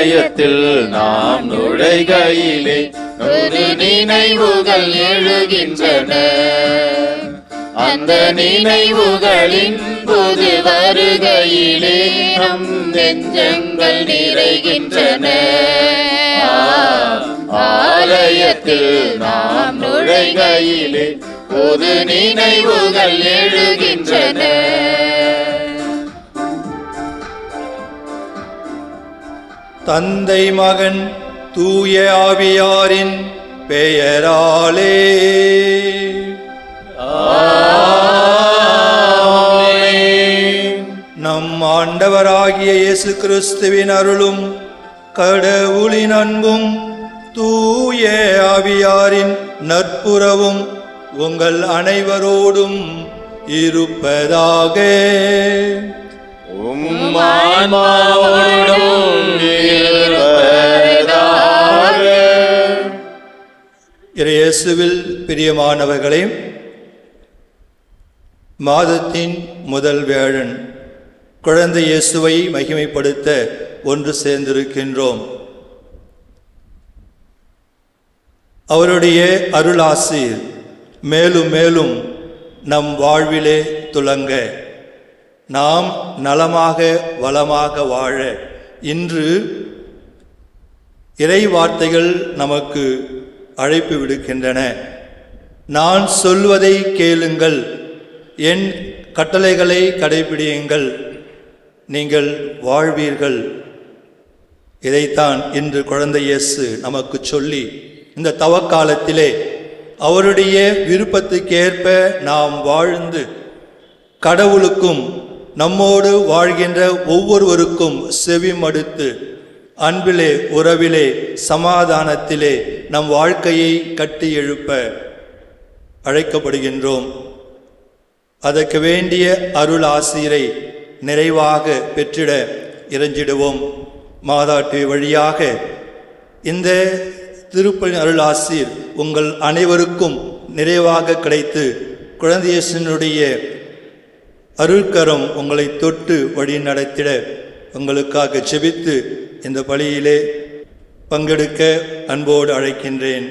ஆலயத்தில் நாம் நுழைகையிலே புது நினைவுகள் எழுகின்றன. அந்த நினைவுகளின் புது வருகையிலே நம் நெஞ்சங்கள் நிறைகின்றன. ஆலயத்தில் நாம் நுழைகையிலே புது நினைவுகள் எழுகின்றன. தந்தை மகன் தூய ஆவியாரின் பெயராலே நம் ஆண்டவராகிய இயேசு கிறிஸ்துவின் அருளும் கடவுளின் அன்பும் தூய ஆவியாரின் நட்புறவும் உங்கள் அனைவரோடும் இருப்பதாக. இயேசுவில் பிரியமானவர்களே, மாதத்தின் முதல் வேளன் குழந்தை இயேசுவை மகிமைப்படுத்த ஒன்று சேர்ந்திருக்கின்றோம். அவருடைய அருளாசீர் மேலும் மேலும் நம் வாழ்விலே துலங்க, நாம் நலமாக வளமாக வாழ இன்று இறை வார்த்தைகள் நமக்கு அழைப்பு விடுக்கின்றன. நான் சொல்வதை கேளுங்கள், என் கட்டளைகளை கடைபிடியுங்கள், நீங்கள் வாழ்வீர்கள். இதைத்தான் இன்று குழந்தை இயேசு நமக்கு சொல்லி, இந்த தவக்காலத்திலே அவருடைய விருப்பத்துக்கேற்ப நாம் வாழ்ந்து கடவுளுக்கும் நம்மோடு வாழ்கின்ற ஒவ்வொருவருக்கும் செவி மடுத்து அன்பிலே, உறவிலே, சமாதானத்திலே நம் வாழ்க்கையை கட்டி எழுப்ப அழைக்கப்படுகின்றோம். அதற்கு வேண்டிய அருள் ஆசீரை நிறைவாக பெற்றிட இறைஞ்சிடுவோம். மாதாட்டு வழியாக இந்த திருப்பலி அருள் ஆசீர் உங்கள் அனைவருக்கும் நிறைவாக கிடைத்து குழந்தை இயேசுவினுடைய அருள்கரம் உங்களை தொட்டு வழி நடத்திட உங்களுக்காக ஜெபித்து இந்த பலியிலே பங்கெடுக்க அன்போடு அழைக்கின்றேன்.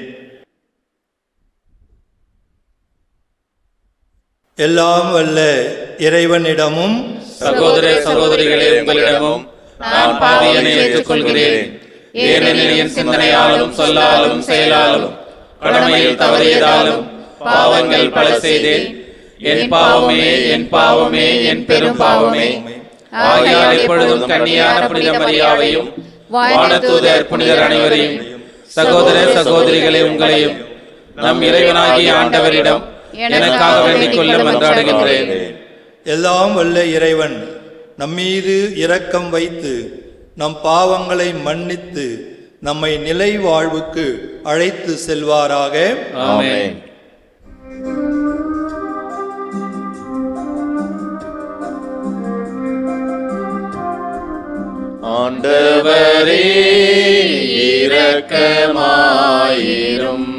எல்லாம் வல்ல இறைவனிடமும் சகோதர சகோதரிகளே உங்களிடமும் நான் பாவியனை ஏற்றுக்கொள்கிறேன். ஏனெனில் என் சிந்தனையாலும் சொல்லாலும் செயலாலும் கடமையில் தவறியதாலும் பாவங்கள் பல செய்தேன். என் பாவமே, என் பாவமே, என் பெரும் பாவமே. ஆகையால் எப்பொழுதும் கன்னியான புனித மரியாவையும் வானதூதர் புனிதர் அனைவரையும் சகோதர சகோதரிகளே உங்களையும் நம் இறைவனாகிய ஆண்டவரிடம் எனக்காக வேண்டிக் கொள்ள மன்றாடுகின்றேன். எல்லாம் வல்ல இறைவன் நம்மீது இரக்கம் வைத்து நம் பாவங்களை மன்னித்து நம்மை நிலை வாழ்வுக்கு அழைத்து செல்வாராக. ஆமென். ஆண்டவரே இரக்கமாயிரும்.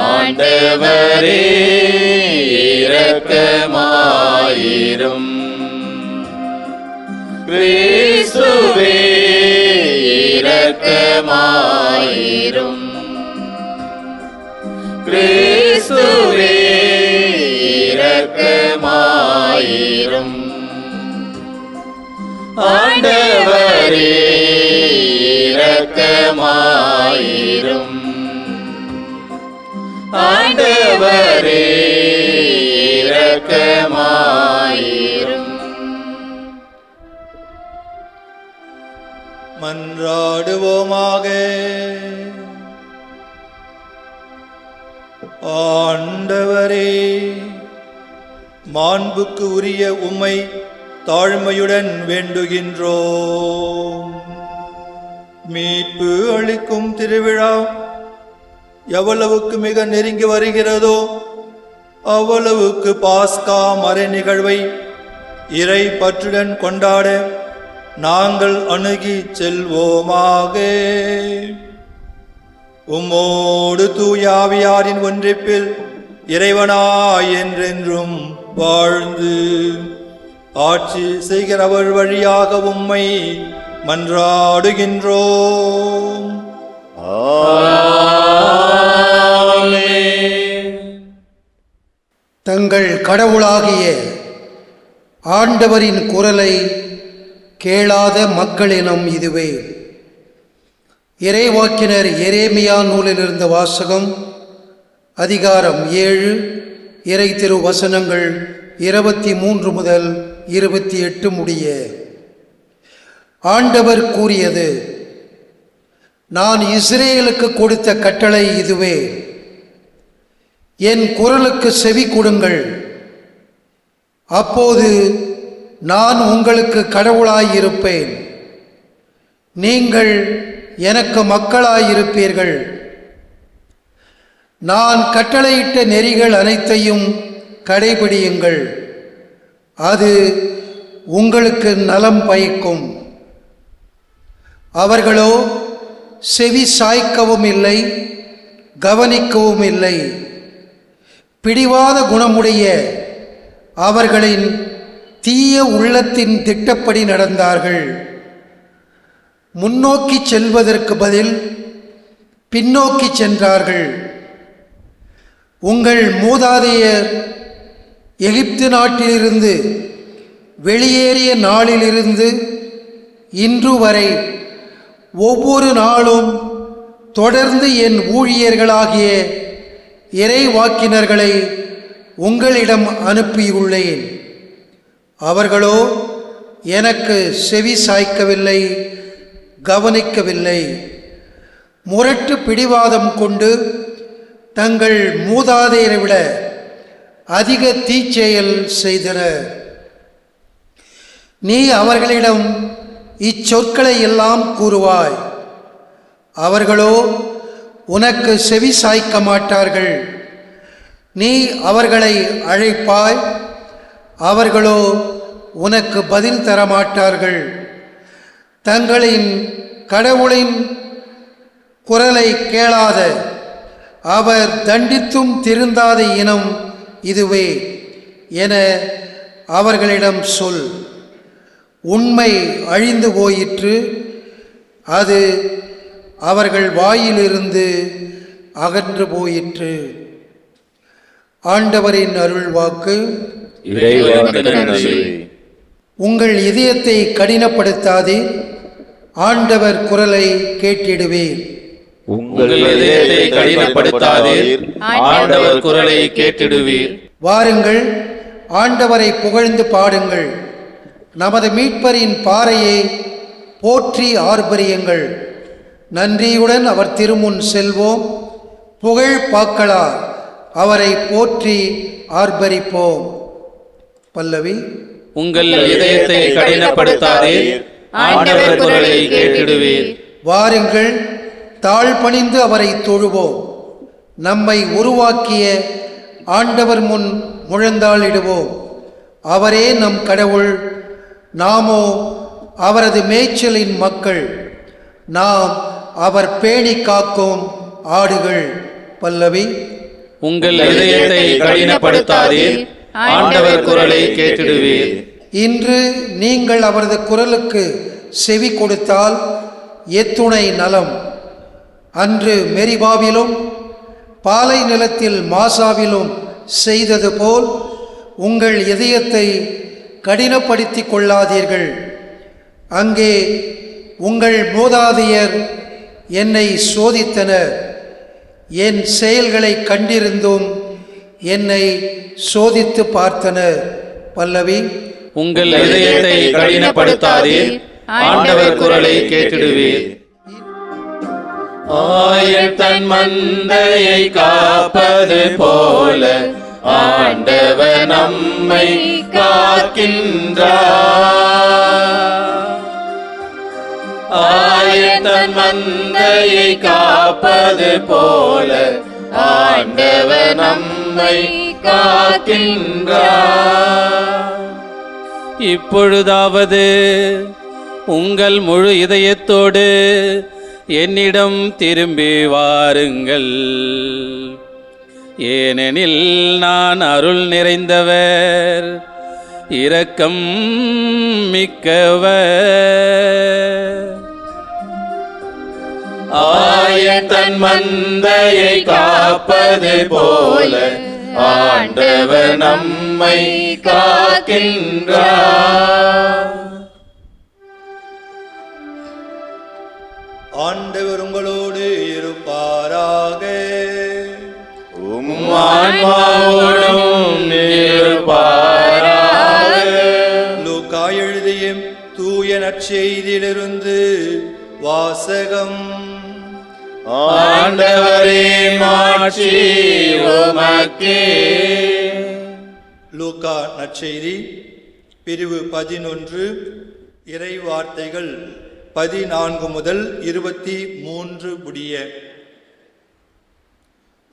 ஆண்டவரே இரக்கமாயிரும். கிறிஸ்துவே இரக்கமாயிரும். கிறிஸ்துவே இரக்கமாயிரும். ஆண்டவரே இரக்கமாயிரும். ஆண்டவரே இரக்கமாயிரும். மன்றாடுவோமாக. ஆண்டவரே, மாண்புக்கு உரிய உம்மை தாழ்மையுடன் வேண்டுகின்றோம். மீட்பு அளிக்கும் திருவிழா எவ்வளவுக்கு மிக நெருங்கி வருகிறதோ அவ்வளவுக்கு பாஸ்கா மறை நிகழ்வை இறை பற்றுடன் கொண்டாட நாங்கள் அணுகி செல்வோமாக. உம்மோடு தூய ஆவியாரின் ஒன்றிப்பில் இறைவனாய் என்றென்றும் வாழ்ந்து ஆட்சி செய்கிறவர் வழியாக உம்மை மன்றாடுகின்றோம். தங்கள் கடவுளாகிய ஆண்டவரின் குரலை கேளாத மக்களினம் இதுவே. இறைவாக்கினர் எரேமியா நூலிலிருந்த வாசகம், அதிகாரம் 7, இறை திரு வசனங்கள் 23 முதல் 28 முடிய. ஆண்டவர் கூறியது: நான் இஸ்ரேலுக்கு கொடுத்த கட்டளை இதுவே. என் குரலுக்கு செவி கொடுங்கள். அப்போது நான் உங்களுக்கு கடவுளாயிருப்பேன், நீங்கள் எனக்கு மக்களாயிருப்பீர்கள். நான் கட்டளையிட்ட நெறிகள் அனைத்தையும் கடைபிடியுங்கள், அது உங்களுக்கு நலம் பயக்கும். அவர்களோ செவி சாய்க்கவும் இல்லை, கவனிக்கவும் இல்லை. பிடிவாத குணமுடைய அவர்களின் தீய உள்ளத்தின் திட்டப்படி நடந்தார்கள். முன்னோக்கி செல்வதற்கு பதில் பின்னோக்கி சென்றார்கள். உங்கள் மூதாதையர் எகிப்து நாட்டிலிருந்து வெளியேறிய நாளிலிருந்து இன்று வரை ஒவ்வொரு நாளும் தொடர்ந்து என் ஊழியர்களாகிய இறைவாக்கினர்களை உங்களிடம் அனுப்பியுள்ளேன். அவர்களோ எனக்கு செவி சாய்க்கவில்லை, கவனிக்கவில்லை. முரட்டு பிடிவாதம் கொண்டு தங்கள் மூதாதையரை விட அதிக தீச்செயல் செய்தனர். நீ அவர்களிடம் இச்சொற்களை எல்லாம் கூறுவாய், அவர்களோ உனக்கு செவி சாய்க்க மாட்டார்கள். நீ அவர்களை அழைப்பாய், அவர்களோ உனக்கு பதில் தரமாட்டார்கள். தங்களின் கடவுளின் குரலை கேளாத, அவர் தண்டித்தும் திருந்தாத இனம் இதுவே என அவர்களிடம் சொல். உண்மை அழிந்து போயிற்று, அது அவர்கள் வாயிலிருந்து அகன்று போயிற்று. ஆண்டவரின் அருள்வாக்கு. உங்கள் இதயத்தை கடினப்படுத்தாதே, ஆண்டவர் குரலை கேட்டிடுவேன். உங்கள் இதயத்தை கடினப்படுத்தாதீர், ஆண்டவர் குரலை கேட்டிடுவீர். வாருங்கள், ஆண்டவரை புகழ்ந்து பாடுங்கள். நமது மீட்பரின் பாறையை போற்றி ஆர்ப்பரியுங்கள். நன்றியுடன் அவர் திருமுன் செல்வோம், புகழ் பாக்களார் அவரை போற்றி ஆர்ப்பரிப்போம். பல்லவி. உங்கள் இதயத்தை கடினப்படுத்தாதீர், ஆண்டவர் குரலை கேட்டிடுவீர். வாருங்கள், தாழ் பணிந்து அவரை தொழுவோம். நம்மை உருவாக்கிய ஆண்டவர் முன் முழந்தாளிடுவோம். அவரே நம் கடவுள், நாமோ அவரது மேய்ச்சலின் மக்கள். நாம் அவர் பேணி காக்கும் ஆடுகள். பல்லவி. உங்கள் இதயத்தை கடினப்படுத்தாதீர், ஆண்டவர் குரலை கேட்டிடுவீர். இன்று நீங்கள் அவரது குரலுக்கு செவி கொடுத்தால் எத்துணை நலம். அன்று மெரிபாவிலும் பாலை நிலத்தில் மாசாவிலும் செய்தது போல் உங்கள் இதயத்தை கடினப்படுத்திக் கொள்ளாதீர்கள். அங்கே உங்கள் மூதாதையர் என்னை சோதித்தனர், என் செயல்களை கண்டிருந்தும் என்னை சோதித்து பார்த்தனர். பல்லவி. உங்கள் இதயத்தை கடினப்படுத்தாதீர், ஆண்டவர் குரலை கேட்டிடுவீர். ஆயர் தன் மந்தையை காப்பது போல ஆண்டவர் நம்மை காக்கின்றார். ஆயர் தன் மந்தையை காப்பது போல ஆண்டவர் நம்மை காக்கின்றார். இப்பொழுதாவது உங்கள் முழு இதயத்தோடு என்னிடம் திரும்பி வாருங்கள், ஏனெனில் நான் அருள் நிறைந்தவர், இரக்கம் மிக்கவர். ஆயன் தன் மந்தையை காப்பது போல ஆண்டவர் நம்மை காக்கின்றார். ஆண்டவர் உங்களோடு இருப்பாராக. உம் ஆன்மாவோடும் இருப்பாராக. லூக்கா எழுதிய தூய நற்செய்தியிலிருந்து வாசகம். ஆண்டவரே மாட்சி உமக்கே. லூக்கா நற்செய்தி பிரிவு 11 இறை வார்த்தைகள் 14 முதல் 23 முடிய.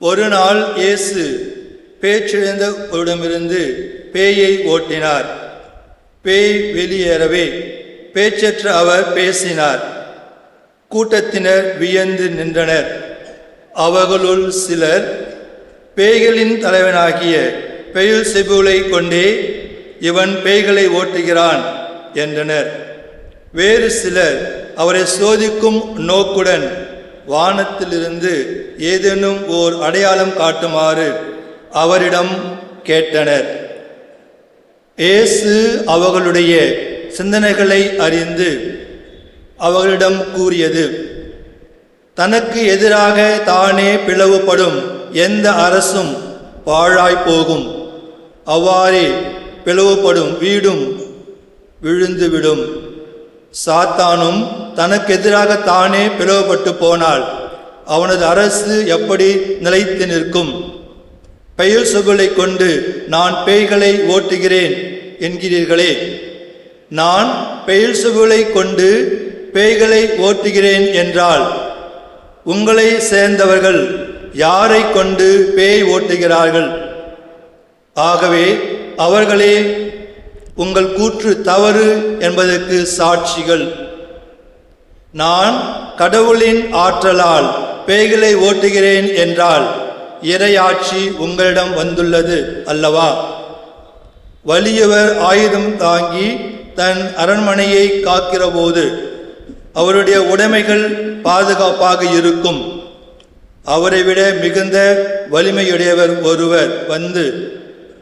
ஒரு நாள் இயேசு பேச்சிழந்தவரிடமிருந்து பேயை ஓட்டினார். பேய் வெளியேறவே பேச்சற்ற அவர் பேசினார். கூட்டத்தினர் வியந்து நின்றனர். அவர்களுள் சிலர் பேய்களின் தலைவனாகிய பெயல்செபூலை கொண்டே இவன் பேய்களை ஓட்டுகிறான் என்றனர். வேறு சிலர் அவரை சோதிக்கும் நோக்குடன் வானத்திலிருந்து ஏதேனும் ஓர் அடையாளம் காட்டுமாறு அவரிடம் கேட்டனர். இயேசு அவர்களுடைய சிந்தனைகளை அறிந்து அவர்களிடம் கூறியது, தனக்கு எதிராக தானே பிளவுபடும் எந்த அரசும் பாழாய் போகும். அவ்வாறே பிளவுபடும் வீடும் விழுந்துவிடும். சாத்தானும் தனக்கு எதிராக தானே பிளவுபட்டு போனால் அவனது அரசு எப்படி நிலைத்து நிற்கும்? பெயல்செபூலை கொண்டு நான் பேய்களை ஓட்டுகிறேன் என்கிறீர்களே, நான் பெயல்செபூலை கொண்டு பேய்களை ஓட்டுகிறேன் என்றால் உங்களை சேர்ந்தவர்கள் யாரை கொண்டு பேய் ஓட்டுகிறார்கள்? ஆகவே அவர்களே உங்கள் கூற்று தவறு என்பதற்கு சாட்சிகள். நான் கடவுளின் ஆற்றலால் பேய்களை ஓட்டுகிறேன் என்றால் இறையாட்சி உங்களிடம் வந்துள்ளது அல்லவா? வலியவர் ஆயுதம் தாங்கி தன் அரண்மனையை காக்கிற போது அவருடைய உடைமைகள் பாதுகாப்பாக இருக்கும். அவரை விட மிகுந்த வலிமையுடையவர் ஒருவர் வந்து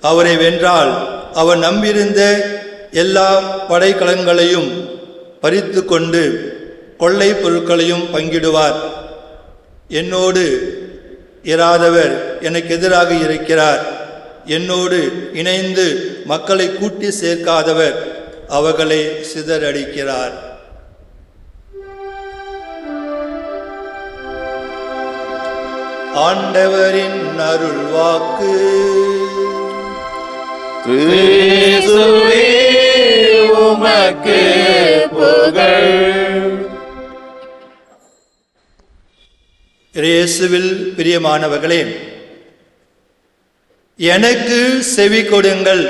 அவரை வென்றால் அவர் நம்பியிருந்த எல்லா படைக்கலங்களையும் பறித்து கொண்டு கொள்ளை பொருட்களையும் பங்கிடுவார். என்னோடு இராதவர் எனக்கு எதிராக இருக்கிறார். என்னோடு இணைந்து மக்களை கூட்டி சேர்க்காதவர் அவர்களை சிதறடிக்கிறார். ஆண்டவரின் அருள் வாக்கு. கிறிஸ்துவே உமக்கு புகழ். இயேசுவில் பிரியமானவர்களே, எனக்கு செவி கொடுங்கள்,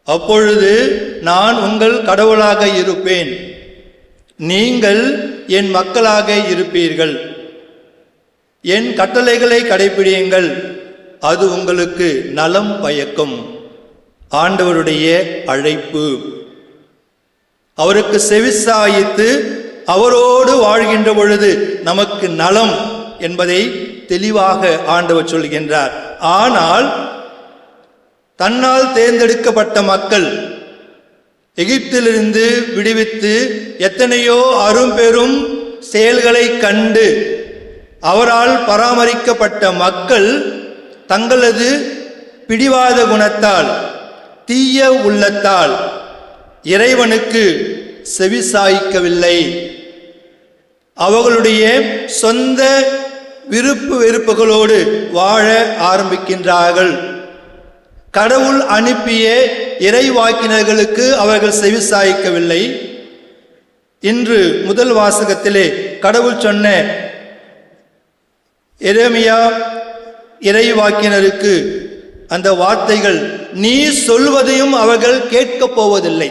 அப்பொழுது நான் உங்கள் கடவுளாக இருப்பேன், நீங்கள் என் மக்களாக இருப்பீர்கள். என் கட்டளைகளை கடைபிடியுங்கள், அது உங்களுக்கு நலம் பயக்கும். ஆண்டவருடைய அழைப்பு. அவருக்கு செவிசாயித்து அவரோடு வாழ்கின்ற பொழுது நமக்கு நலம் என்பதை தெளிவாக ஆண்டவர் சொல்கின்றார். ஆனால் தன்னால் தேர்ந்தெடுக்கப்பட்ட மக்கள் எகிப்திலிருந்து விடுவித்து எத்தனையோ அரும்பெரும் செயல்களை கண்டு அவரால் பராமரிக்கப்பட்ட மக்கள் தங்களது பிடிவாத குணத்தால் தீய உள்ளத்தால் இறைவனுக்கு செவிசாய்க்கவில்லை. அவர்களுடைய சொந்த விருப்பு வெறுப்புகளோடு வாழ ஆரம்பிக்கின்றார்கள். கடவுள் அனுப்பிய இறைவாக்கினர்களுக்கு அவர்கள் செவிசாய்க்கவில்லை. இன்று முதல் வாசகத்திலே கடவுள் சொன்ன எரேமியா இறைவாக்கினருக்கு அந்த வார்த்தைகள், நீ சொல்வதையும் அவர்கள் கேட்கப் போவதில்லை.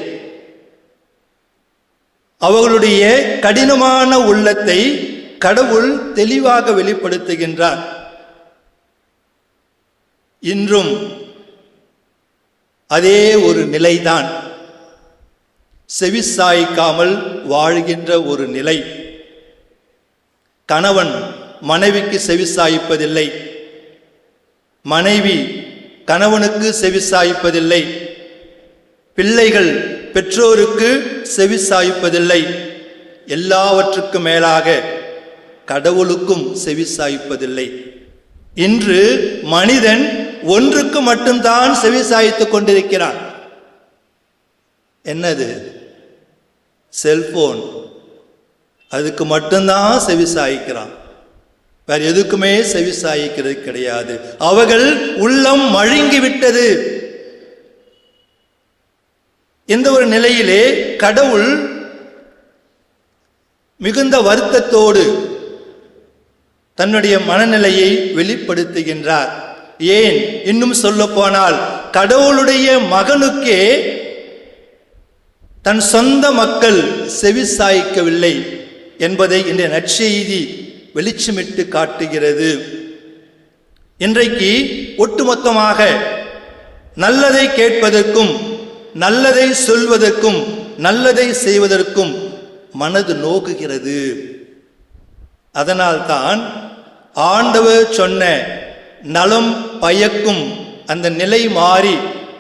அவர்களுடைய கடினமான உள்ளத்தை கடவுள் தெளிவாக வெளிப்படுத்துகின்றார். இன்றும் அதே ஒரு நிலைதான் செவிசாய்க்காமல் வாழ்கின்ற ஒரு நிலை. கணவன் மனைவிக்கு செவிசாய்ப்பதில்லை, மனைவி கணவனுக்கு செவிசாய்ப்பதில்லை, பிள்ளைகள் பெற்றோருக்கு செவிசாய்ப்பதில்லை, எல்லாவற்றுக்கும் மேலாக கடவுளுக்கும் செவிசாய்ப்பதில்லை. இன்று மனிதன் ஒன்றுக்கு மட்டும்தான் செவிசாய்த்துக் கொண்டிருக்கிறான். என்னது? செல்போன். அதுக்கு மட்டும்தான் செவிசாய்க்கிறான், வேற எதுக்குமே செவிசாய்க்கிறது கிடையாது. அவர்கள் உள்ளம் மழுங்கி விட்டது. இந்த ஒரு நிலையிலே கடவுள் மிகுந்த வருத்தத்தோடு தன்னுடைய மனநிலையை வெளிப்படுத்துகின்றார். ஏன்? இன்னும் சொல்ல போனால் கடவுளுடைய மகனுக்கே தன் சொந்த மக்கள் செவிசாய்க்கவில்லை என்பதை இந்த நற்செய்தி வெளிச்சமிட்டு காட்டுகிறது. இன்றைக்கு ஒட்டுமொத்தமாக நல்லதை கேட்பதற்கும் நல்லதை சொல்வதற்கும் நல்லதை செய்வதற்கும் மனது நோக்குகிறது. அதனால்தான் ஆண்டவர் சொன்ன நலம் பயக்கும் அந்த நிலை மாறி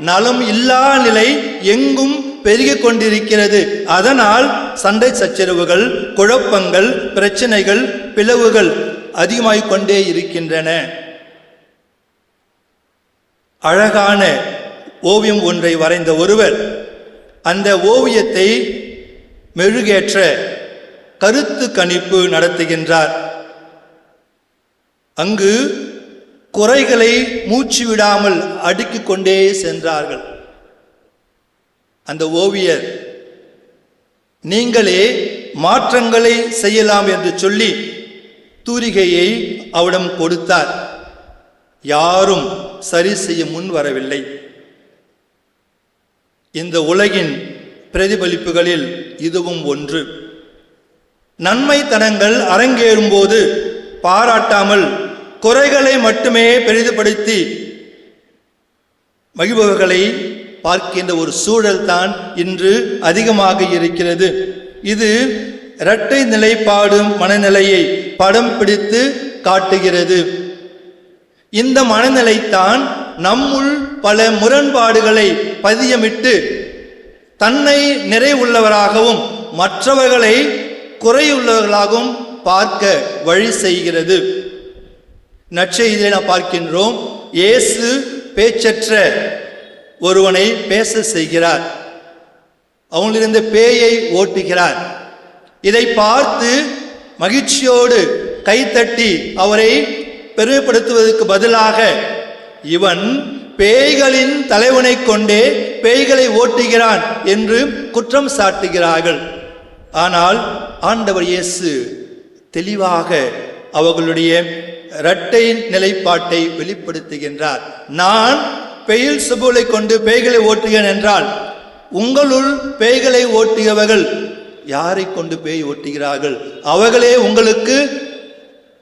நலம் இல்லா நிலை எங்கும் பெருகிக் கொண்டிருக்கிறது. அதனால் சண்டை சச்சரவுகள், குழப்பங்கள், பிரச்சனைகள், பிளவுகள் அதிகமாகிக் கொண்டே இருக்கின்றன. அழகான ஓவியம் ஒன்றை வரைந்த ஒருவர் அந்த ஓவியத்தை மெருகேற்ற கருத்து கணிப்பு நடத்துகின்றார். அங்கு குறைகளை மூச்சு விடாமல் அடுக்கிக் கொண்டே சென்றார்கள். அந்த ஓவியர் நீங்களே மாற்றங்களை செய்யலாம் என்று சொல்லி தூரிகையை அவரிடம் கொடுத்தார். யாரும் சரி செய்ய முன் வரவில்லை. இந்த உலகின் பிரதிபலிப்புகளில் இதுவும் ஒன்று. நன்மைத்தனங்கள் அரங்கேறும் போது பாராட்டாமல் குறைகளை மட்டுமே பெரிதுபடுத்தி மகிழ்பவர்களை பார்க்கின்ற ஒரு சூழல் தான் இன்று அதிகமாக இருக்கிறது. இது இரட்டை நிலைப்பாடு மனநிலையை படம் பிடித்து காட்டுகிறது. இந்த மனநிலைத்தான் நம்முள் பல முரண்பாடுகளை பதியமிட்டு தன்னை நிறைவுள்ளவராகவும் மற்றவர்களை குறையுள்ளவர்களாகவும் பார்க்க வழி செய்கிறது. நற்செய்தியை நாம் பார்க்கின்றோம். இயேசு பேச்சற்ற ஒருவனை பேச செய்கிறார், அவனிலிருந்து பேயை ஓட்டுகிறார். இதை பார்த்து மகிழ்ச்சியோடு கைத்தட்டி அவரை பெருமைப்படுத்துவதற்கு பதிலாக இவன் பேய்களின் தலைவனை கொண்டே பேய்களை ஓட்டுகிறான் என்று குற்றம் சாட்டுகிறார்கள். ஆனால் ஆண்டவர் இயேசு தெளிவாக அவர்களுடைய இரட்டை நிலைப்பாட்டை வெளிப்படுத்துகின்றார். நான் பெயில் சுபுலை கொண்டு பேய்களை ஓட்டுகிறேன் என்றால் உங்களுள் பேய்களை ஓட்டுகிறவர்கள் யாரை கொண்டு பேய் ஓட்டுகிறார்கள்? அவர்களே உங்களுக்கு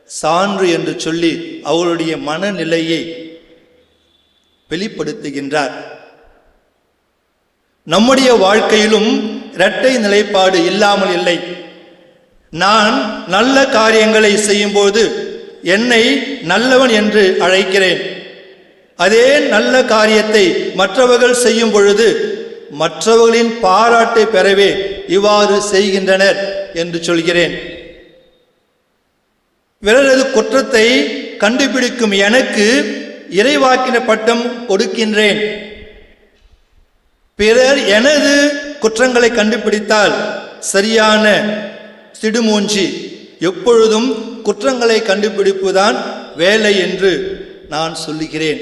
சான்று என்று சொல்லி அவருடைய மனநிலையை வெளிப்படுத்துகின்றார். நம்முடைய வாழ்க்கையிலும் இரட்டை நிலைப்பாடு இல்லாமல் இல்லை. நான் நல்ல காரியங்களை செய்யும்போது என்னை நல்லவன் என்று அழைக்கிறேன். அதே நல்ல காரியத்தை மற்றவர்கள் செய்யும் பொழுது மற்றவர்களின் பாராட்டை பெறவே இவ்வாறு செய்கின்றனர் என்று சொல்கிறேன். பிறரது குற்றத்தை கண்டுபிடிக்கும் எனக்கு இறைவாக்கின பட்டம் கொடுக்கின்றேன். பிறர் எனது குற்றங்களை கண்டுபிடித்தால் சரியான சிடுமூஞ்சி, எப்பொழுதும் குற்றங்களை கண்டுபிடிப்புதான் வேலை என்று நான் சொல்லுகிறேன்.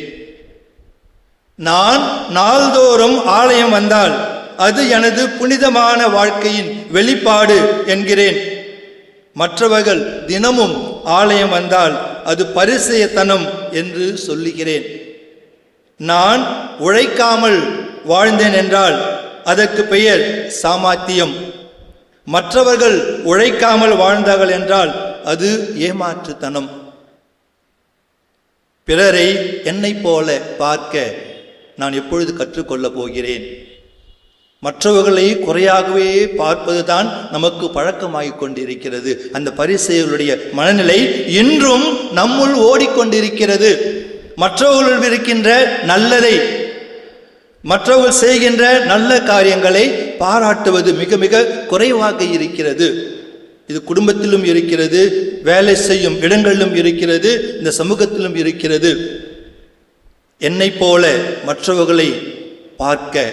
நான் நாள்தோறும் ஆலயம் வந்தால் அது எனது புனிதமான வாழ்க்கையின் வெளிப்பாடு என்கிறேன். மற்றவர்கள் தினமும் ஆலயம் வந்தால் அது பரிசேயத்தனம் என்று சொல்லுகிறேன். நான் உழைக்காமல் வாழ்ந்தேன் என்றால் அதற்கு பெயர் சாமர்த்தியம். மற்றவர்கள் உழைக்காமல் வாழ்ந்தார்கள் என்றால் அது ஏமாற்றுத்தனம். பிறரை என்னை போல பார்க்க நான் எப்பொழுது கற்றுக்கொள்ளப் போகிறேன்? மற்றவர்களை குறையாகவே பார்ப்பது தான் நமக்கு பழக்கமாகிக் கொண்டிருக்கிறது. அந்த பரிசேயர்களுடைய மனநிலை இன்றும் நம்முள் ஓடிக்கொண்டிருக்கிறது. மற்றவர்கள் இருக்கின்ற நல்லதை, மற்றவர்கள் செய்கின்ற நல்ல காரியங்களை பாராட்டுவது மிக மிக குறைவாக இருக்கிறது. இது குடும்பத்திலும் இருக்கிறது, வேலை செய்யும் இடங்களிலும் இருக்கிறது, இந்த சமூகத்திலும் இருக்கிறது. என்னை போல மற்றவர்களை பார்க்க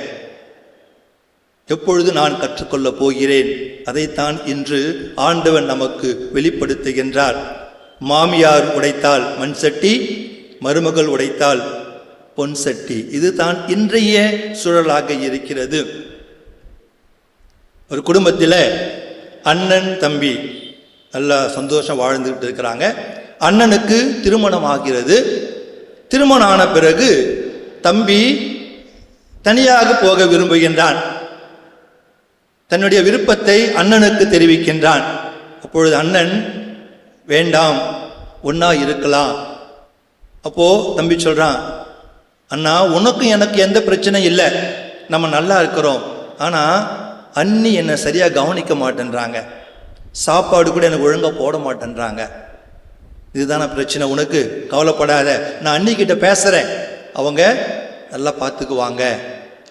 எப்பொழுது நான் கற்றுக்கொள்ளப் போகிறேன்? அதைத்தான் இன்று ஆண்டவன் நமக்கு வெளிப்படுத்துகின்றார். மாமியார் உடைத்தால் மண் சட்டி, மருமகள் உடைத்தால் பொன் சட்டி. இதுதான் இன்றைய சூழலாக இருக்கிறது. ஒரு குடும்பத்தில் அண்ணன் தம்பி நல்லா சந்தோஷம் வாழ்ந்துகிட்டு இருக்கிறாங்க. அண்ணனுக்கு திருமணம் ஆகிறது. திருமணம் ஆன பிறகு தம்பி தனியாக போக விரும்புகின்றான். தன்னுடைய விருப்பத்தை அண்ணனுக்கு தெரிவிக்கின்றான். அப்பொழுது அண்ணன் வேண்டாம், ஒன்றா இருக்கலாம். அப்போ தம்பி சொல்றான், அண்ணா உனக்கும் எனக்கு எந்த பிரச்சனையும் இல்லை, நம்ம நல்லா இருக்கிறோம். ஆனால் அண்ணி என்னை சரியாக கவனிக்க மாட்டேன்றாங்க, சாப்பாடு கூட எனக்கு ஒழுங்காக போட மாட்டேன்றாங்க. இதுதான பிரச்சனை உனக்கு? கவலைப்படாத, நான் அண்ணிக்கிட்ட பேசுகிறேன், அவங்க நல்லா பார்த்துக்குவாங்க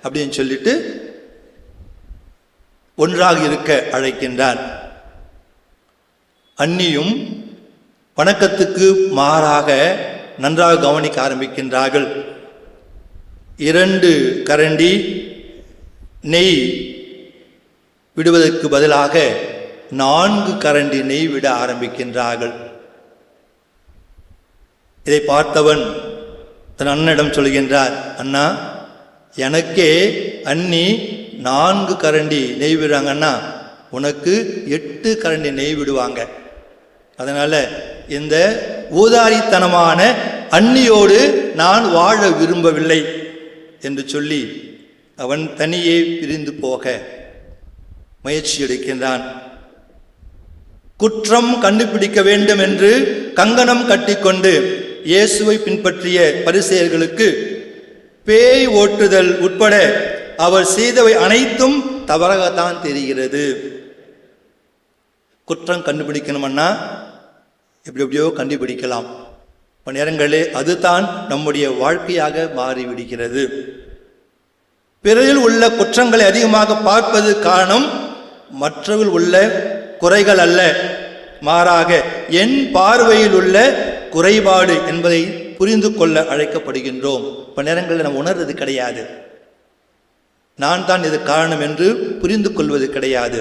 அப்படின்னு சொல்லிட்டு ஒன்றாக இருக்க அழைக்கின்றார். அண்ணியும் வணக்கத்துக்கு மாறாக நன்றாக கவனிக்க ஆரம்பிக்கின்றார்கள். 2 கரண்டி நெய் விடுவதற்கு பதிலாக 4 கரண்டி நெய் விட ஆரம்பிக்கின்றார்கள். இதை பார்த்தவன் தன் அண்ணனிடம் சொல்கின்றார், அண்ணா எனக்கே அண்ணி 4 கரண்டி நெய் விடுறாங்கன்னா உனக்கு 8 கரண்டி நெய் விடுவாங்க. அதனால இந்த ஊதாரித்தனமான அண்ணியோடு நான் வாழ விரும்பவில்லை என்று சொல்லி அவன் தனியே பிரிந்து போக முயற்சி எடுக்கின்றான். குற்றம் கண்டுபிடிக்க வேண்டும் என்று கங்கணம் கட்டிக்கொண்டு இயேசுவை பின்பற்றிய பரிசேயர்களுக்கு பேய் ஓட்டுதல் உட்பட அவர் செய்தவை அனைத்தும் தவறாகத்தான் தெரிகிறது. குற்றம் கண்டுபிடிக்கணும்னா எப்படி எப்படியோ கண்டுபிடிக்கலாம். பல நேரங்களே அதுதான் நம்முடைய வாழ்க்கையாக மாறிவிடுகிறது. பிறரில் உள்ள குற்றங்களை அதிகமாக பார்ப்பது காரணம் மற்றவர்கள் உள்ள குறைகள் அல்ல, மாறாக என் பார்வையில் உள்ள குறைபாடு என்பதை புரிந்து கொள்ள அழைக்கப்படுகின்றோம். பல நேரங்களில் நம்ம உணர்வது கிடையாது, நான் தான் இது காரணம் என்று புரிந்து கொள்வது கிடையாது.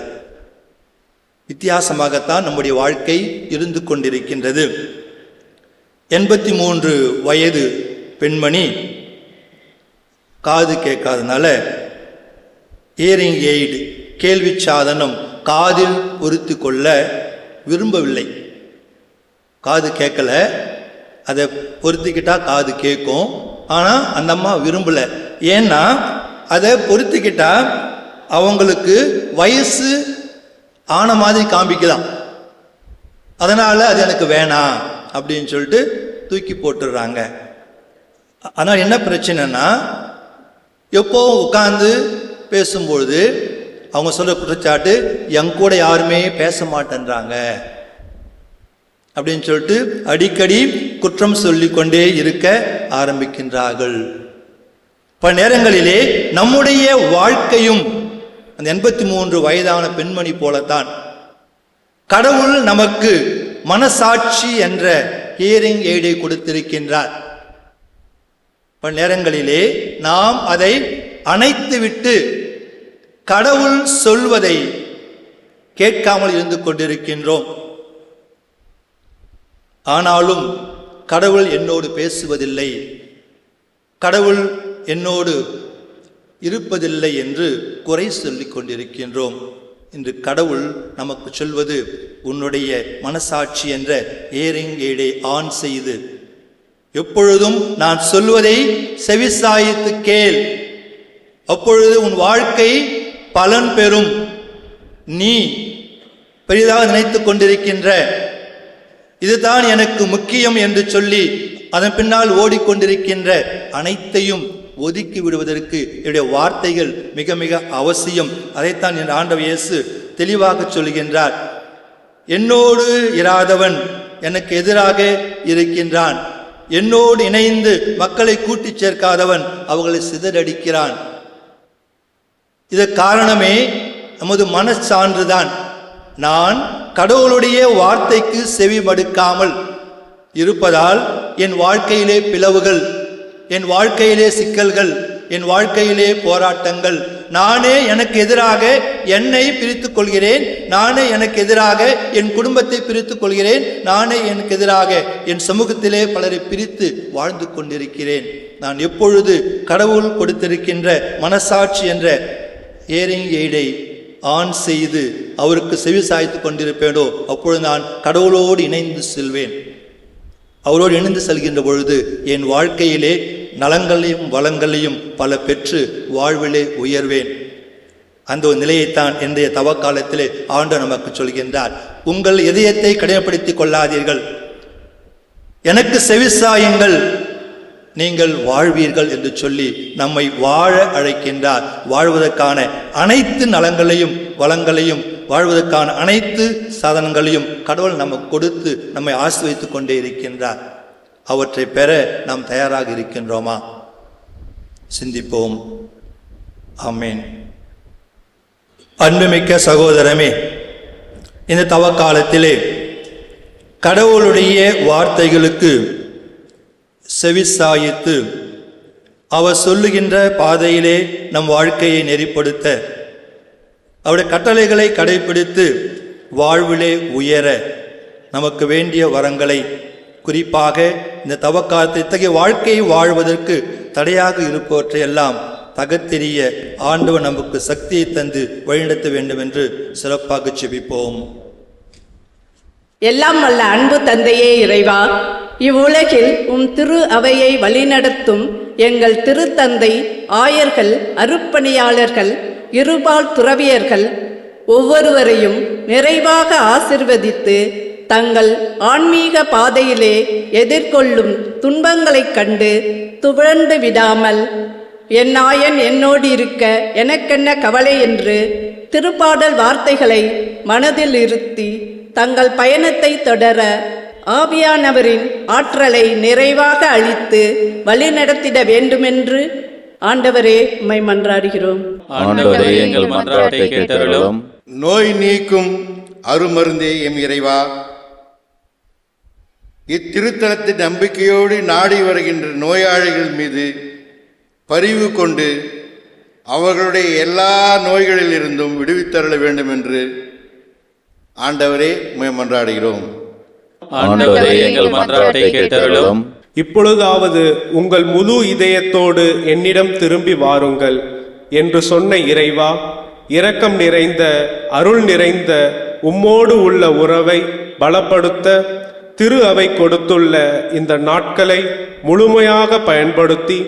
வித்தியாசமாகத்தான் நம்முடைய வாழ்க்கை இருந்து கொண்டிருக்கின்றது. 83 வயது பெண்மணி காது கேட்காதனால இயரிங் எய்டு கேள்வி சாதனம் காதில் பொருத்தி கொள்ள விரும்பவில்லை. காது கேட்கல, அதை பொருத்திக்கிட்டா காது கேட்கும். ஆனால் அந்த அம்மா விரும்பலை. ஏன்னா அதை பொருத்திக்கிட்டா அவங்களுக்கு வயசு ஆன மாதிரி காண்பிக்கலாம். அதனால் அது எனக்கு வேணாம் அப்படின்னு சொல்லிட்டு தூக்கி போட்டுடுறாங்க. ஆனால் என்ன பிரச்சனைனா எப்போ உட்காந்து பேசும்பொழுது அவங்க சொல்ற குற்றச்சாட்டு என் கூட யாருமே பேச மாட்டேன்றாங்க அப்படின்னு சொல்லிட்டு அடிக்கடி குற்றம் சொல்லிக்கொண்டே இருக்க ஆரம்பிக்கின்றார்கள். பல நேரங்களிலே நம்முடைய வாழ்க்கையும் அந்த 83 வயதான பெண்மணி போலத்தான். கடவுள் நமக்கு மனசாட்சி என்ற ஹியரிங் எய்டை கொடுத்திருக்கின்றார். பல நேரங்களிலே நாம் அதை அணைத்துவிட்டு கடவுள் சொல்வதை கேட்காமல் இருந்து கொண்டிருக்கின்றோம். ஆனாலும் கடவுள் என்னோடு பேசுவதில்லை, கடவுள் என்னோடு இருப்பதில்லை என்று குறை சொல்லிக் கொண்டிருக்கின்றோம். இன்று கடவுள் நமக்கு சொல்வது, உன்னுடைய மனசாட்சி என்ற ஹியரிங் எய்டை ஆன் செய்து எப்பொழுதும் நான் சொல்வதை செவிசாய்த்து கேள், அப்பொழுது உன் வாழ்க்கை பலன் பெறும். நீ பெரிதாக நினைத்து கொண்டிருக்கின்ற இதுதான் எனக்கு முக்கியம் என்று சொல்லி அதன் பின்னால் ஓடிக்கொண்டிருக்கின்ற அனைத்தையும் ஒதுக்கி விடுவதற்கு என்னுடைய வார்த்தைகள் மிக மிக அவசியம். அதைத்தான் என் ஆண்டவர் இயேசு தெளிவாக சொல்கின்றார். என்னோடு இராதவன் எனக்கு எதிராக இருக்கின்றான், என்னோடு இணைந்து மக்களை கூட்டிச் சேர்க்காதவன் அவர்களை சிதறடிக்கிறான். இதற்கு காரணமே நமது மனச்சான்றுதான். நான் கடவுளுடைய வார்த்தைக்கு செவி மடுக்காமல் இருப்பதால் என் வாழ்க்கையிலே பிளவுகள், என் வாழ்க்கையிலே சிக்கல்கள், என் வாழ்க்கையிலே போராட்டங்கள், நானே எனக்கு எதிராக என்னை பிரித்துக் கொள்கிறேன், நானே எனக்கு எதிராக என் குடும்பத்தை பிரித்துக் கொள்கிறேன், நானே எனக்கு எதிராக என் சமூகத்திலே பலரை பிரித்து வாழ்ந்து கொண்டிருக்கிறேன். நான் எப்பொழுது கடவுள் கொடுத்திருக்கின்ற மனசாட்சி என்ற ஏரிங் எய்டை ஆன் செய்து அவருக்கு செவி சாய்த்து கொண்டிருப்பேனோ அப்பொழுது நான் கடவுளோடு இணைந்து செல்வேன். அவரோடு இணைந்து செல்கின்ற பொழுது என் வாழ்க்கையிலே நலங்களையும் வளங்களையும் பல பெற்று வாழ்விலே உயர்வேன். அந்த ஒரு நிலையைத்தான் இன்றைய தவக்காலத்திலே ஆண்டவர் நமக்கு சொல்கின்றார். உங்கள் இதயத்தை கடினப்படுத்திக் கொள்ளாதீர்கள், எனக்கு செவிசாயுங்கள், நீங்கள் வாழ்வீர்கள் என்று சொல்லி நம்மை வாழ அழைக்கின்றார். வாழ்வதற்கான அனைத்து நலங்களையும் வளங்களையும், வாழ்வதற்கான அனைத்து சாதனங்களையும் கடவுள் நமக்கு கொடுத்து நம்மை ஆசீர்வதித்துக் கொண்டே இருக்கின்றார். அவற்றை பெற நாம் தயாராக இருக்கின்றோமா? சிந்திப்போம். ஆமேன். அன்புமிக்க சகோதரமே, இந்த தவக்காலத்திலே கடவுளுடைய வார்த்தைகளுக்கு செவிசாயித்து அவர் சொல்லுகின்ற பாதையிலே நம் வாழ்க்கையை நெறிப்படுத்த, அவருடைய கட்டளைகளை கடைபிடித்து வாழ்விலே உயர நமக்கு வேண்டிய வரங்களை, குறிப்பாக இந்த தவக்காலத்தை இத்தகைய வாழ்க்கையை வாழ்வதற்கு தடையாக இருப்பவற்றையெல்லாம் தகத்தெறிய ஆண்டவர் நமக்கு சக்தியை தந்து வழிநடத்த வேண்டும் என்று சிறப்பாக செபிப்போம். எல்லாம் வல்ல அன்பு தந்தையே இறைவா, இவ்வுலகில் திரு அவையை வழிநடத்தும் எங்கள் திருத்தந்தை, ஆயர்கள், அருப்பணியாளர்கள், இருபால் துறவியர்கள் ஒவ்வொருவரையும் நிறைவாக ஆசிர்வதித்து தங்கள் ஆன்மீக பாதையிலே எதிர்கொள்ளும் துன்பங்களைக் கண்டு துவண்டு விடாமல் என் நாயன் என்னோடு இருக்க எனக்கென்ன கவலை என்று திருப்பாடல் வார்த்தைகளை மனதில் இருத்தி தங்கள் பயணத்தை தொடர ஆவியானவரின் ஆற்றலை நிறைவாக அளித்து வழிநடத்திட வேண்டுமென்று ஆண்டவரே உம்மை மன்றாடுகிறோம். ஆண்டவரே, எங்கள் மன்றாட்டை கேட்டருளும். நோய் நீக்கும் அருமருந்தே எம் இறைவா, இத்திருத்தலத்தின் நம்பிக்கையோடு நாடி வருகின்ற நோயாளிகள் மீது பரிவு கொண்டு அவர்களுடைய எல்லா நோய்களிலிருந்தும் விடுவித்தருள வேண்டும் என்று ஆண்டவரே உம்மை மன்றாடுகிறோம். ஆண்டவரே, எங்கள் மன்றாட்டை கேட்டருளும். இப்பொழுதாவது உங்கள் முழு இதயத்தோடு என்னிடம் திரும்பி வாருங்கள் என்று சொன்ன இறைவா, இரக்கம் நிறைந்த அருள் நிறைந்த உம்மோடு உள்ள உறவை பலப்படுத்த திரு அவை கொடுத்துள்ள இந்த நாட்களை முழுமையாக பயன்படுத்தி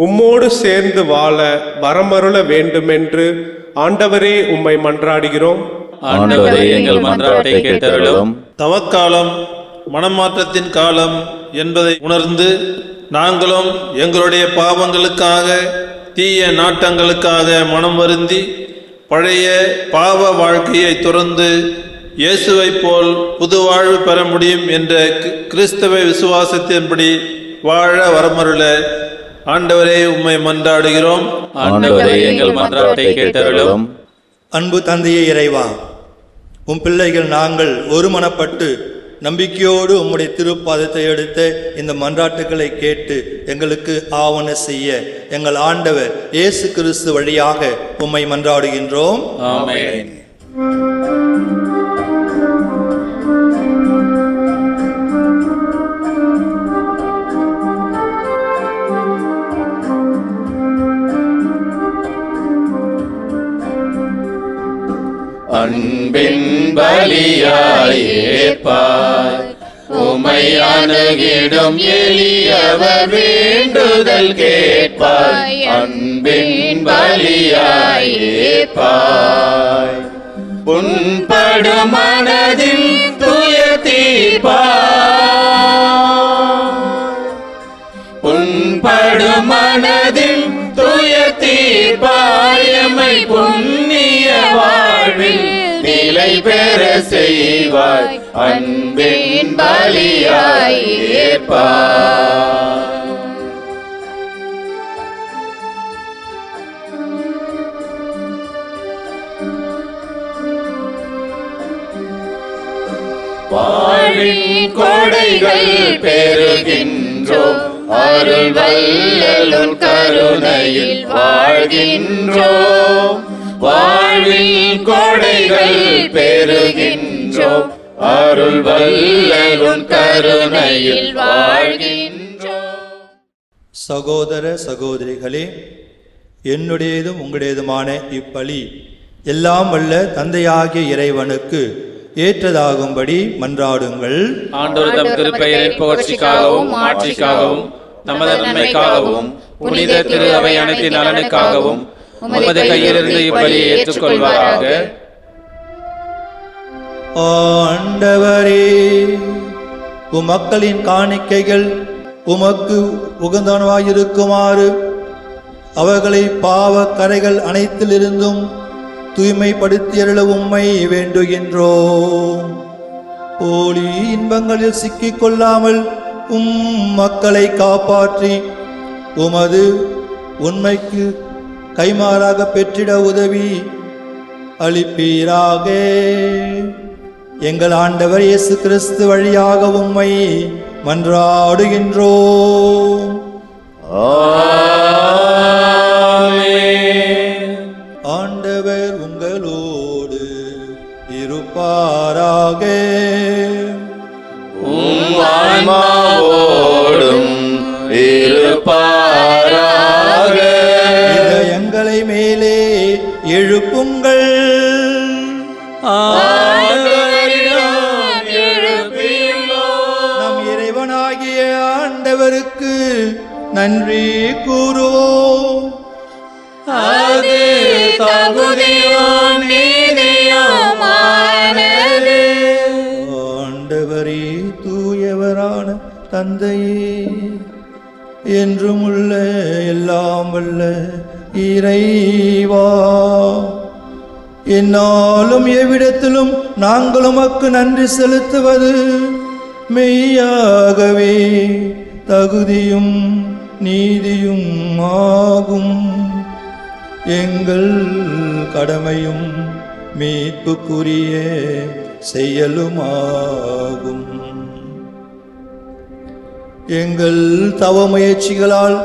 உம்மோடு சேர்ந்து வாழ வரமருள வேண்டுமென்று ஆண்டவரே உம்மை மன்றாடுகிறோம். ஆண்டவரே, எங்கள் மன்றாட்டை கேட்டருளும். தவக்காலம் மனமாற்றத்தின் காலம் என்பதை உணர்ந்து நாங்களும் எங்களுடைய பாவங்களுக்காக, தீய நாட்டங்களுக்காக மனம் வருந்தி பழைய பாவ வாழ்க்கையை துறந்து இயேசுவை போல் புது வாழ்வு பெற முடியும் என்ற கிறிஸ்தவ விசுவாசத்தின்படி வாழ வரமருள ஆண்டவரே உம்மை மன்றாடுகிறோம். ஆண்டவரே, எங்கள் மன்றாட்டை கேட்டருளும். அன்பு தந்தையே இறைவா, உம் பிள்ளைகள் நாங்கள் ஒருமனப்பட்டு நம்பிக்கையோடு உம்முடைய திருப்பாதத்தை எடுத்த இந்த மன்றாட்டுகளை கேட்டு எங்களுக்கு ஆவண செய்ய எங்கள் ஆண்டவர் இயேசு கிறிஸ்து வழியாக உம்மை மன்றாடுகின்றோம். ஆமென். அன்பின் பலியாய் ஏற்பாய், உம்மை அணுகிடும் எளியவர் வேண்டுதல் கேட்பாய். அன்பின் பலியாய் ஏற்பாய், புண்படும் மனதில் துயர் தீர்ப்பாய். புண்படும் மனதில் தீர்ப்பாயமை புண்ணிய வாழ்வில் நிலை பெற செய்வாய் அன்பின் பலியாய் ஏற்பாய். வாழ்வின் கொடைகள் பெறுகின்றோம், அருள் வல்லலுன் கருணையில் வாழ்கின்றோம். வாழ்வின் கொடைகள் பெறுகின்றோம், அருள் வல்லலுன் கருணையில் வாழ்கின்றோம். சகோதர சகோதரிகளே, என்னுடையதும் உங்களுடையதுமான இப்பலி எல்லாம் வல்ல தந்தையாகிய இறைவனுக்கு ஏற்றதாகும்படி மன்றாடுங்கள். ஆண்டவர் தம் திருப்பெயரின் புகழ்ச்சிக்காகவும் ஆட்சிக்காகவும் நமது நன்மைக்காகவும் புனித திரு அவை அனைத்தின் நலனுக்காகவும் உமது கையிலிருந்து இப்பலியை ஏற்றுக்கொள்வாராக. ஆண்டவரே, மக்களின் காணிக்கைகள் உமக்கு உகந்தனவாயிருக்குமாறு அவர்களை பாவ கரைகள் அனைத்திலிருந்தும் தூய்மைப்படுத்தியருள உம்மை வேண்டுகின்றோம். போலி இன்பங்களில் சிக்கிக் கொள்ளாமல் மக்களை காப்பாற்றி உமது உண்மைக்கு கைமாறாக பெற்றிட உதவி அளிப்பீராக. எங்கள் ஆண்டவர் இயேசு கிறிஸ்து வழியாக உம்மை மன்றாடுகின்றோம். ஆண்டவர் உங்களோடு இருப்பாராக. ஆன்மாவோடும் இருப்பாராக. இதயங்களை மேலே எழுப்புங்கள். நம் இறைவனாகிய ஆண்டவருக்கு நன்றி கூறுவோம். அது தகுதியும் நீதியுமானது. ஆண்டவரே, தூயவரான தந்தையே, என்றும் உள்ள எல்லாம் வல்ல இறைவா, என்னாலும் எவ்விடத்திலும் நாங்கள் உமக்கு நன்றி செலுத்துவது மெய்யாகவே தகுதியும் நீதியும் ஆகும். எங்கள் கடமையும் மீட்புக்குரிய செயலுமாகும். எங்கள் தவ முயற்சிகளால்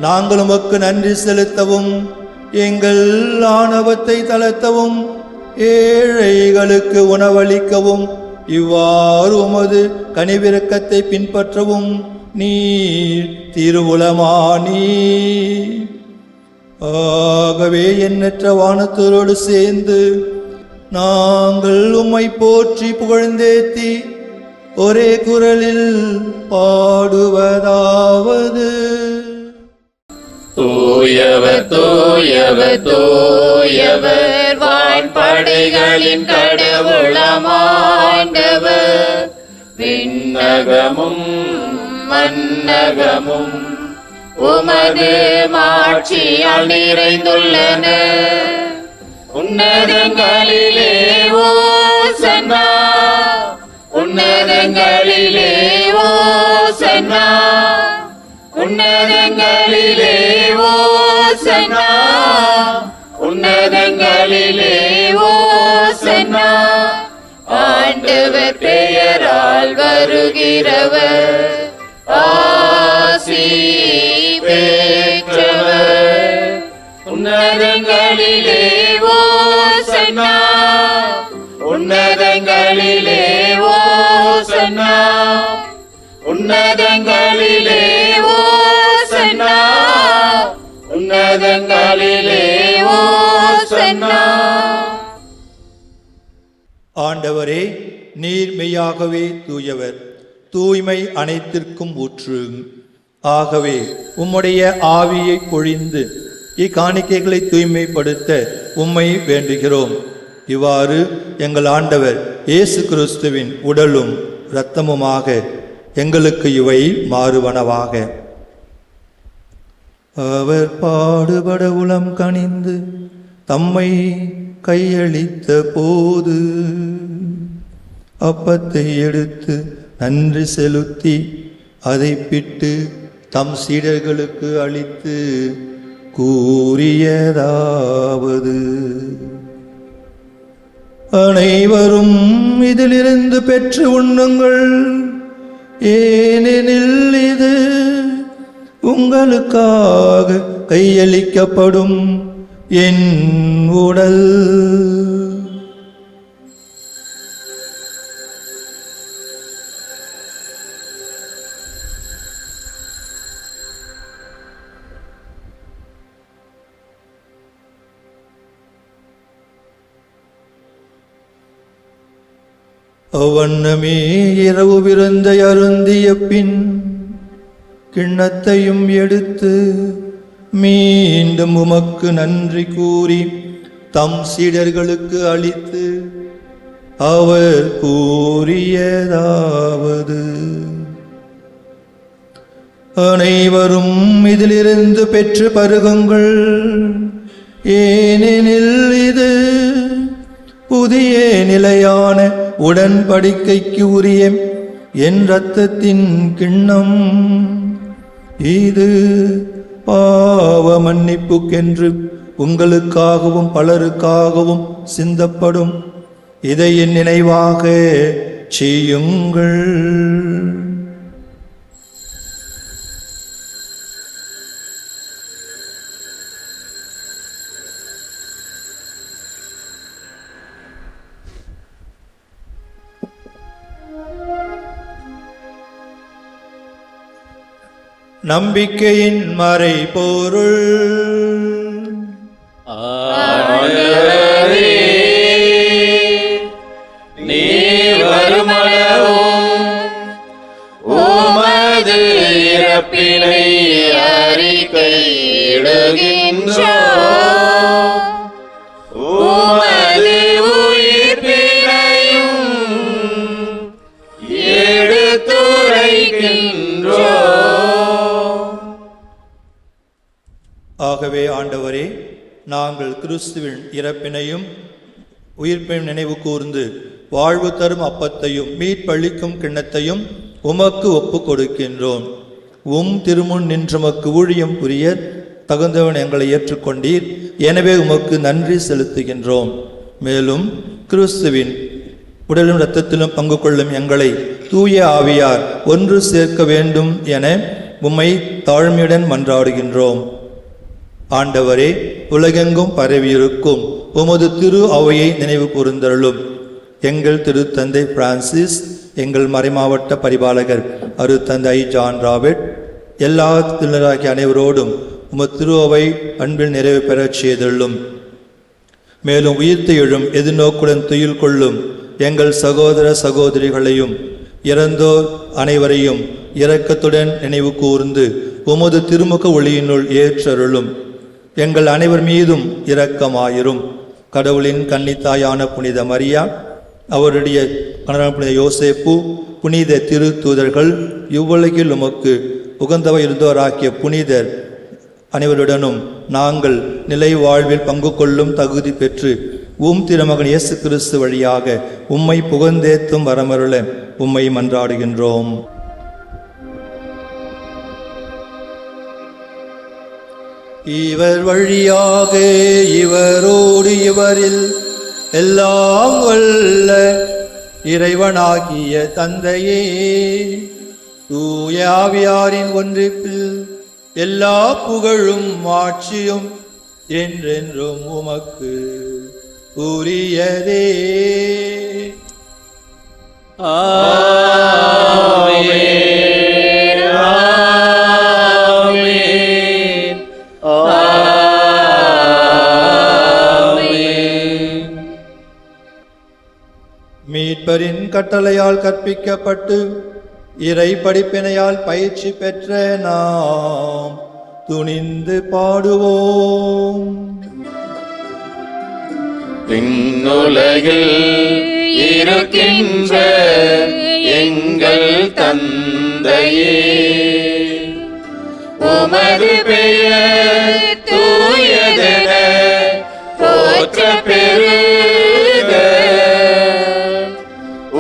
நாங்கள் உமக்கு நன்றி செலுத்தவும், எங்கள் ஆணவத்தை தளர்த்தவும், ஏழைகளுக்கு உணவளிக்கவும், இவ்வாறு உமது கனிவிரக்கத்தை பின்பற்றவும் நீர் திருவுளமானி. ஆகவே எண்ணற்ற வானத்தோரோடு சேர்ந்து நாங்கள் உம்மை போற்றி புகழ்ந்தேத்தி ஒரே குரலில் பாடுவதாவது: தூயவர் தூயவர் தூயவர், வான்படைகளின் கடவுளமாண்டவர். விண்ணகமும் மன்னகமும் உமது மாட்சியால் நிறைந்துள்ளன. உன்னதங்களிலே ஓசன்னா, உன்னதங்களிலே ஓசன்னா, உன்னதங்களிலே ஓசன்னா, உன்னதங்களிலே ஓசன்னா. ஆண்டவர் பெயரால் வருகிறவர் ஆசி பெற்றவர். உன்னதங்களிலே ஓசன்னா, உன்னதங்களிலே ஓசன்னா, உன்னதங்களிலே ஓசன்னா, உன்னதங்களிலே ஓசன்னா. ஆண்டவரே, நீர் மெய்யாகவே தூயவர், தூய்மை அனைத்திற்கும் ஊற்று. ஆகவே உம்முடைய ஆவியை பொழிந்து இக்காணிக்கைகளை தூய்மைப்படுத்த உம்மை வேண்டுகிறோம். இவ்வாறு எங்கள் ஆண்டவர் இயேசு கிறிஸ்துவின் உடலும் இரத்தமுமாக எங்களுக்கு இவை மாறுவனவாக. அவர் பாடுபட உளம் கனிந்து தம்மை கையளித்த போது அப்பத்தை எடுத்து நன்றி செலுத்தி அதை பிட்டு தம் சீடர்களுக்கு அளித்து கூறியதாவது: அனைவரும் இதிலிருந்து பெற்று உண்ணுங்கள், ஏனெனில் இது உங்களுக்காக கையளிக்கப்படும் என் உடல். அவ்வண்ணமே இரவு விருந்தை அருந்திய பின் கிண்ணத்தையும் எடுத்து மீண்டும் உமக்கு நன்றி கூறி தம் சீடர்களுக்கு அளித்து அவர் கூறியதாவது: அனைவரும் இதிலிருந்து பெற்று பருகுங்கள், ஏனெனில் இது புதிய நிலையான உடன்படிக்கைக்கு உரிய என் இரத்தத்தின் கிண்ணம். இது பாவ மன்னிப்புக்கென்று உங்களுக்காகவும் பலருக்காகவும் சிந்தப்படும். இதை என் நினைவாக செய்யுங்கள். நம்பிக்கையின் மறைபொருள். ஆண்டவரே, நீர் வருமளவும் உமது இறப்பினை அறிக்கையிடுகின்றோம், உமது உயிர்ப்பினையும் எடுத்துரைக்கின்றோம். ஆகவே ஆண்டவரே, நாங்கள் கிறிஸ்துவின் இறப்பினையும் உயிர்ப்பையும் நினைவு கூர்ந்து வாழ்வு தரும் அப்பத்தையும் மீட்பளிக்கும் கிண்ணத்தையும் உமக்கு ஒப்பு கொடுக்கின்றோம். திருமுன் நின்றமக்கு ஊழியம் புரிய தகுந்தவன் எங்களை ஏற்றுக்கொண்டீர். எனவே உமக்கு நன்றி செலுத்துகின்றோம். மேலும் கிறிஸ்துவின் உடலும் இரத்தத்திலும் பங்கு கொள்ளும் எங்களை தூய ஆவியார் ஒன்று சேர்க்க வேண்டும் என உம்மை தாழ்மையுடன் மன்றாடுகின்றோம். ஆண்டவரே, உலகெங்கும் பரவியிருக்கும் உமது திரு அவையை நினைவு கூர்ந்தருளும். எங்கள் திருத்தந்தை பிரான்சிஸ், எங்கள் மறைமாவட்ட பரிபாலகர் அருத்தந்தை ஜான் ராபர்ட், எல்லா திருநராகிய அனைவரோடும் உமது திரு அவை அன்பில் நிறைவு பெறச் செய்தருளும். மேலும் உயிர்த்து எழும் எதிர்நோக்குடன் துயில் கொள்ளும் எங்கள் சகோதர சகோதரிகளையும் இறந்தோர் அனைவரையும் இரக்கத்துடன் நினைவு கூர்ந்து உமது திருமுக ஒளியினுள் ஏற்றருளும். எங்கள் அனைவர் மீதும் இரக்கமாயிரும். கடவுளின் கன்னித்தாயான புனித மரியா, அவருடைய கணவன் புனித யோசேப்பு, புனித திரு தூதர்கள், இவ்வுலகில் உமக்கு உகந்தவை இருந்தோராக்கிய புனிதர் அனைவருடனும் நாங்கள் நிலை வாழ்வில் பங்கு கொள்ளும் தகுதி பெற்று திருமகன் இயேசு கிறிஸ்து வழியாக உம்மை புகழ்ந்தேத்தும் வரமருள உம்மை மன்றாடுகின்றோம். இவர் வழியாக இவரோடு இவரில் எல்லாம் வல்ல இறைவனாகிய தந்தையே, தூய ஆவியாரின் ஒன்றிப்பில் எல்லா புகழும் ஆட்சியும் என்றென்றும் உமக்கு உரியதே. ஆமென், ஆமென், ஆமென். மீட்பரின் கட்டளையால் கற்பிக்கப்பட்டு இறை படிப்பினையால் பயிற்சி பெற்ற நாம் துணிந்து பாடுவோம். விண்ணுலகில் இருக்கின்ற எங்கள் தந்தையே, உமது உமது பெயர் தூயதென போற்ற பெருக.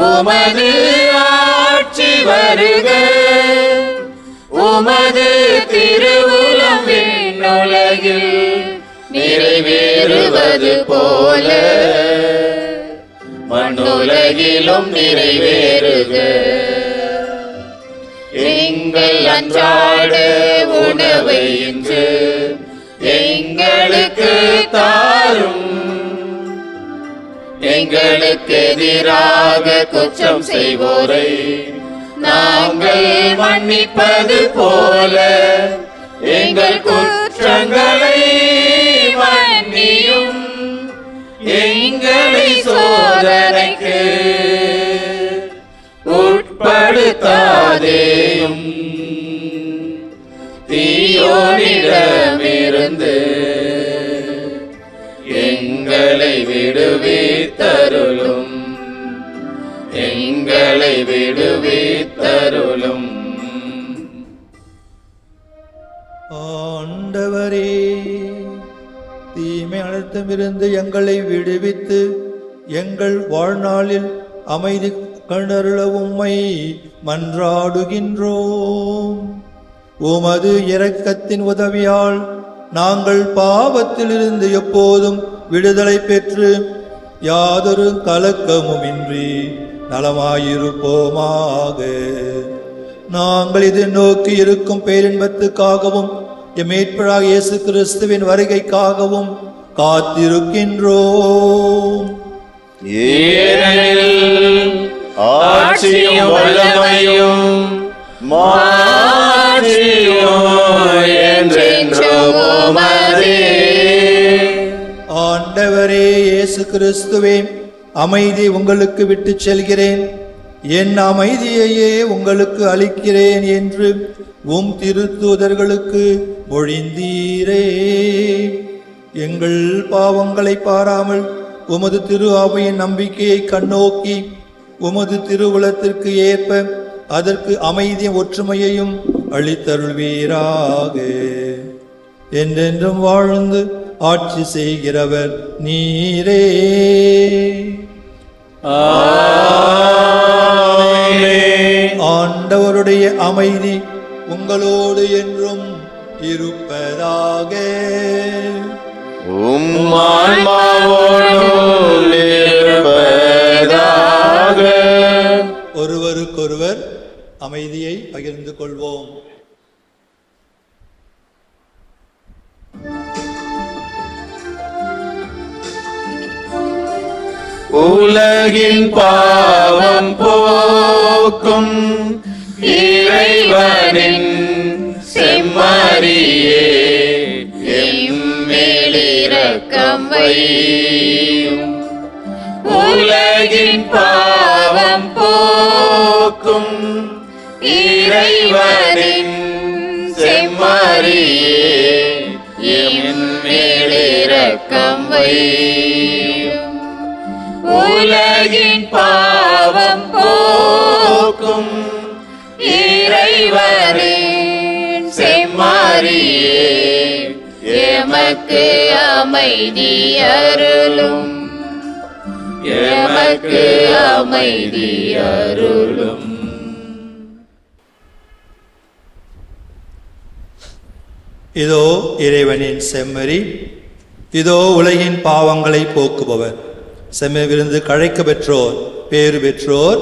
உமது ஆட்சி வருக. உமது திருவுளம் விண்ணுலகில் நிறைவேறுவது போல மண்ணுலகிலும் நிறைவேறுக. எங்கள் அன்றாட உணவை இன்று எங்களுக்கு தாரும். எங்களுக்கு எதிராக குற்றம் செய்வோரை நாங்கள் மன்னிப்பது போல எங்கள் குற்றங்களை மன்னியும். எங்களை சோதனைக்கு உட்படுத்தாதேயும். தீயோனிடமிருந்து எங்களை விடுவித்தருளும். எங்களை விடுவித்தருளும். ஆண்டவரே, தீமை அனைத்துமிருந்து எங்களை விடுவித்து எங்கள் வாழ்நாளில் அமைதி கண்டருள உம்மை மன்றாடுகின்றோம். உமது இரக்கத்தின் உதவியால் நாங்கள் பாவத்திலிருந்து எப்போதும் விடுதலை பெற்று யாதொரு கலக்கமுமின்றி நலமாயிருப்போமாக. நாங்கள் இது நோக்கி இருக்கும் பேரின்பத்துக்காகவும் எம் மீட்பராகிய இயேசு கிறிஸ்துவின் வருகைக்காகவும் காத்திருக்கின்றோம். ஏனெனில் ஆட்சியும் வல்லமையும் மாட்சியும் என்றென்றும் உமதே. ஆண்டவரே இயேசு கிறிஸ்துவே, அமைதி உங்களுக்கு விட்டுச் செல்கிறேன், என் அமைதியையே உங்களுக்கு அளிக்கிறேன் என்று உம் திருத்தூதர்களுக்கு மொழிந்தீரே. எங்கள் பாவங்களை பாராமல் உமது திரு அவையின் நம்பிக்கையை கண்ணோக்கி உமது திருவுளத்திற்கு ஏற்ப அதற்கு அமைதியும் ஒற்றுமையையும் அளித்தருள்வீராக. என்றென்றும் வாழ்ந்து ஆட்சி செய்கிறவர் நீரே. ஆண்டவருடைய அமைதி உங்களோடு என்றும் இருப்பதாக. ஆன்மாவோடும் இருப்பதாக. ஒருவருக்கொருவர் அமைதியை பகிர்ந்து கொள்வோம். உலகின் பாவம் போக்கும் இறைவனின் செம்மறியே, எம்மேல் இரக்கம் வையும். உலகின் பாவம் போக்கும் இறைவனின் செம்மறியே, எம்மேல் இரக்கம் வையும். உலகின் பாவம் போக்கும் இறைவனின் செம்மறியே, எமக்கு அமைதி அருளும். எமக்கு அமைதி அருளும். இதோ இறைவனின் செம்மறி, இதோ உலகின் பாவங்களை போக்குபவர். செம்மை விருந்து கழைக்க பெற்றோர் பேறு பெற்றோர்.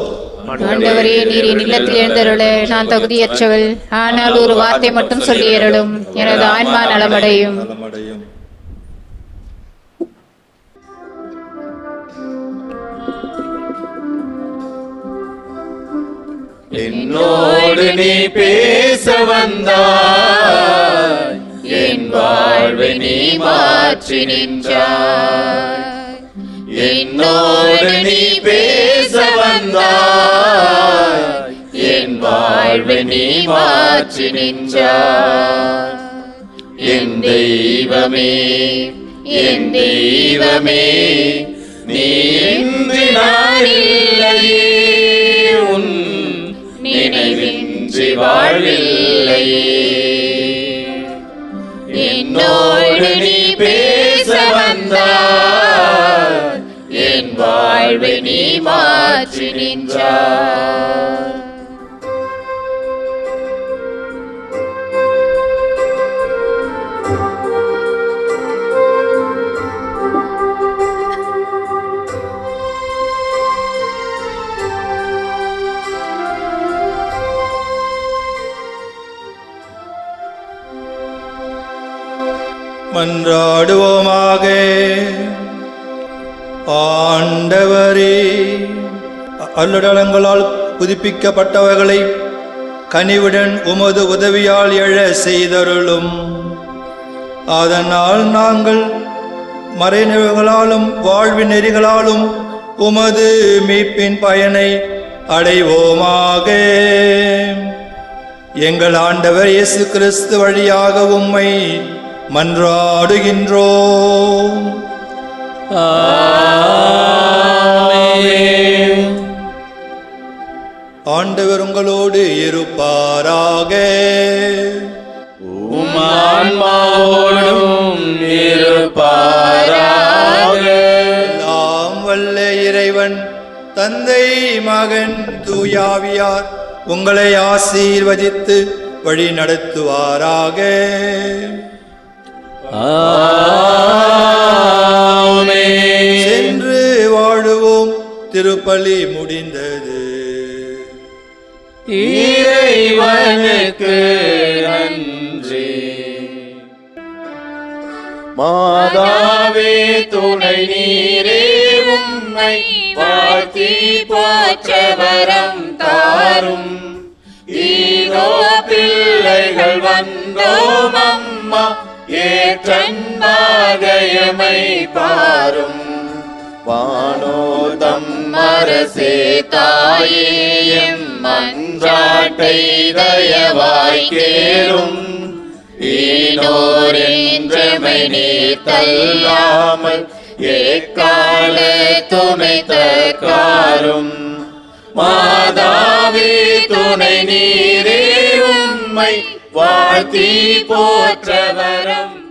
ஆண்டவரே, நீர் என் இல்லத்தில் எழுந்தருள நான் தகுதியற்றவள். ஆனால் ஒரு வார்த்தை மட்டும் சொல்லி அருளும், எனது ஆன்மா நலமடையும். என்னோடு நீ பேச வந்தாய், என் வாழ்வை நீ மாற்றி நின்றாய். என்னோடு நீ பேச வந்தாய், என் வாழ்வை நீ மாற்றி நின்றாய். என் தெய்வமே, என் தெய்வமே, நீ இன்றி நான் இல்லையே, உன் நினைவின்றி வாழ்வில்லையே. வாழ்வை நீ மாற்றி நின்றாய். மன்றாடுவோமாக. ஆண்டவரே, அருளடங்களால் புதுப்பிக்கப்பட்டவர்களை கனிவுடன் உமது உதவியால் எழ செய்தருளும். அதனால் நாங்கள் மறைநெறிகளாலும் வாழ்வின் நெறிகளாலும் உமது மீட்பின் பயனை அடைவோமாக. எங்கள் ஆண்டவர் இயேசு கிறிஸ்து வழியாக உம்மை மன்றாடுகின்றோம். ஆமென். ஆண்டவர் உங்களோடு இருப்பாராக. உம் ஆன்மாவோடும் இருப்பாராக. எல்லாம் வல்ல இறைவன் தந்தை மகன் தூயாவியார் உங்களை ஆசீர்வதித்து வழி நடத்துவாராக. ஆமென். சென்று வாழுவோம். திருப்பலி முடிந்தது. இறைவனுக்கு நன்றி. மாதாவே துணை நீரே, உம்மை வாழ்த்தி போற்ற வரம் தாரும். ஈரோ பிள்ளைகள் வந்தோம் அம்மா, ஏற்றன்பாகயமை பாரும். வானோதம் அரசே தாயே, எம் மன்றாட்டை தயவாய் கேளும். ஈனோரென்றமை நீர் தள்ளாமல் எக்கால துணை தற்காரும். மாதாவே துணை நீரே, உம்மை வாழ்த்தி போற்ற வரம்